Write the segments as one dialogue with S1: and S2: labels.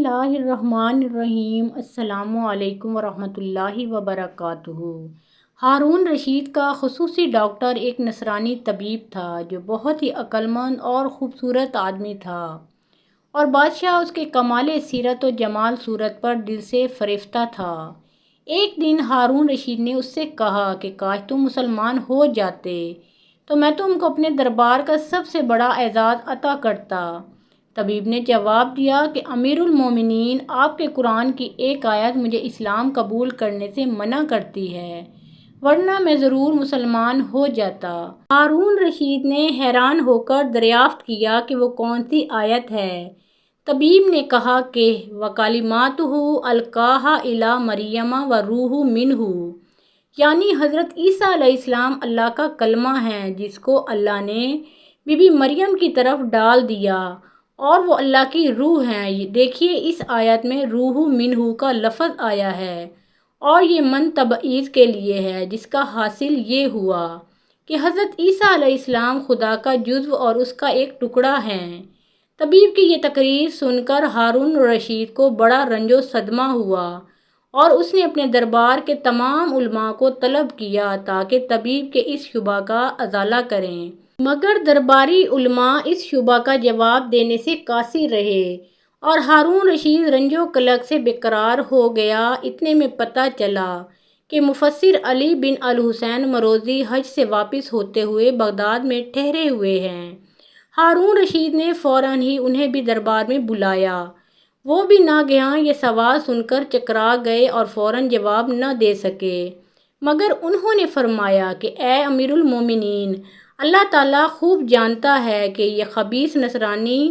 S1: اللہ الرحمن الرحیم۔ السلام علیکم ورحمۃ اللہ وبرکاتہ۔ ہارون رشید کا خصوصی ڈاکٹر ایک نصرانی طبیب تھا جو بہت ہی عقلمند اور خوبصورت آدمی تھا، اور بادشاہ اس کے کمال سیرت و جمال صورت پر دل سے فریفتہ تھا۔ ایک دن ہارون رشید نے اس سے کہا کہ کاش تم مسلمان ہو جاتے تو میں تم کو اپنے دربار کا سب سے بڑا اعزاز عطا کرتا۔ طبیب نے جواب دیا کہ امیر المومنین، آپ کے قرآن کی ایک آیت مجھے اسلام قبول کرنے سے منع کرتی ہے، ورنہ میں ضرور مسلمان ہو جاتا۔ ہارون رشید نے حیران ہو کر دریافت کیا کہ وہ کون سی آیت ہے۔ طبیب نے کہا کہ وَكَلِمَاتُهُ أَلْقَاهَا إِلَىٰ مَرْيَمَ وَرُوحٌ مِّنْهُ، یعنی حضرت عیسیٰ علیہ السلام اللہ کا کلمہ ہیں جس کو اللہ نے بی بی مریم کی طرف ڈال دیا، اور وہ اللہ کی روح ہیں۔ دیکھیے اس آیت میں روح منہ کا لفظ آیا ہے، اور یہ من تبعیض کے لیے ہے، جس کا حاصل یہ ہوا کہ حضرت عیسیٰ علیہ السلام خدا کا جزو اور اس کا ایک ٹکڑا ہیں۔ طبیب کی یہ تقریر سن کر ہارون رشید کو بڑا رنج و صدمہ ہوا، اور اس نے اپنے دربار کے تمام علماء کو طلب کیا تاکہ طبیب کے اس شبہ کا ازالہ کریں، مگر درباری علماء اس شبہ کا جواب دینے سے قاصر رہے، اور ہارون رشید رنج و قلق سے بے قرار ہو گیا۔ اتنے میں پتہ چلا کہ مفسر علی بن الحسین مروزی حج سے واپس ہوتے ہوئے بغداد میں ٹھہرے ہوئے ہیں۔ ہارون رشید نے فوراً ہی انہیں بھی دربار میں بلایا۔ وہ بھی ناگہاں یہ سوال سن کر چکرا گئے اور فوراً جواب نہ دے سکے، مگر انہوں نے فرمایا کہ اے امیر المومنین، اللہ تعالیٰ خوب جانتا ہے کہ یہ خبیث نصرانی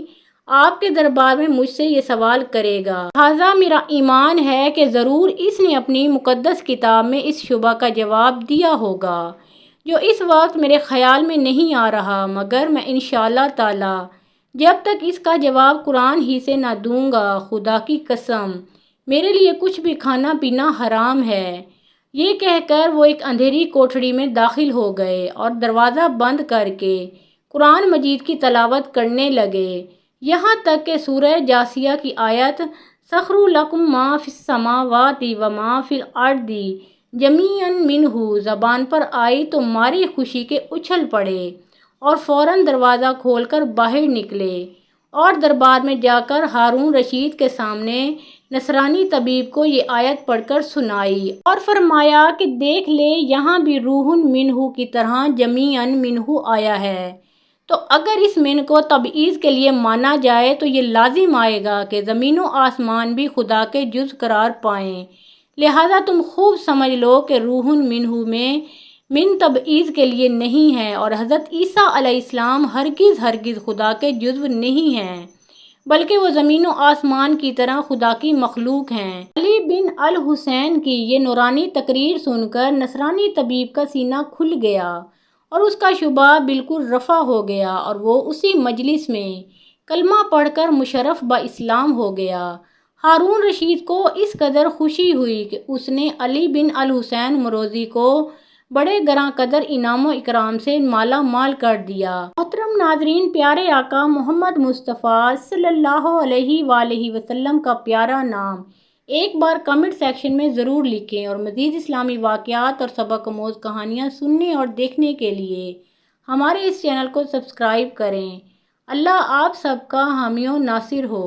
S1: آپ کے دربار میں مجھ سے یہ سوال کرے گا، لہٰذا میرا ایمان ہے کہ ضرور اس نے اپنی مقدس کتاب میں اس شبہ کا جواب دیا ہوگا جو اس وقت میرے خیال میں نہیں آ رہا، مگر میں انشاءاللہ تعالیٰ جب تک اس کا جواب قرآن ہی سے نہ دوں گا، خدا کی قسم میرے لیے کچھ بھی کھانا پینا حرام ہے۔ یہ کہہ کر وہ ایک اندھیری کوٹھڑی میں داخل ہو گئے اور دروازہ بند کر کے قرآن مجید کی تلاوت کرنے لگے، یہاں تک کہ سورہ جاثیہ کی آیت سَخَرَ لَكُم مَّا فِی السَّمَاوَاتِ وَمَا فِی الْأَرْضِ جَمِيعًا مِّنْہُ زبان پر آئی تو مارے خوشی کے اچھل پڑے اور فوراً دروازہ کھول کر باہر نکلے، اور دربار میں جا کر ہارون رشید کے سامنے نصرانی طبیب کو یہ آیت پڑھ کر سنائی، اور فرمایا کہ دیکھ لے یہاں بھی روح منہ کی طرح جمیعاً منہ آیا ہے، تو اگر اس من کو تبعیض کے لیے مانا جائے تو یہ لازم آئے گا کہ زمین و آسمان بھی خدا کے جز قرار پائیں، لہٰذا تم خوب سمجھ لو کہ روح منہ میں من تبعیض کے لیے نہیں ہے، اور حضرت عیسیٰ علیہ السلام ہرگز خدا کے جزو نہیں ہیں، بلکہ وہ زمین و آسمان کی طرح خدا کی مخلوق ہیں۔ علی بن الحسین کی یہ نورانی تقریر سن کر نصرانی طبیب کا سینہ کھل گیا اور اس کا شبہ بالکل رفع ہو گیا، اور وہ اسی مجلس میں کلمہ پڑھ کر مشرف با اسلام ہو گیا۔ ہارون رشید کو اس قدر خوشی ہوئی کہ اس نے علی بن الحسین مروزی کو بڑے گراں قدر انعام و اکرام سے مالا مال کر دیا۔ محترم ناظرین، پیارے آقا محمد مصطفیٰ صلی اللہ علیہ وآلہ وسلم کا پیارا نام ایک بار کمنٹ سیکشن میں ضرور لکھیں، اور مزید اسلامی واقعات اور سبق آموز کہانیاں سننے اور دیکھنے کے لیے ہمارے اس چینل کو سبسکرائب کریں۔ اللہ آپ سب کا حامی و ناصر ہو۔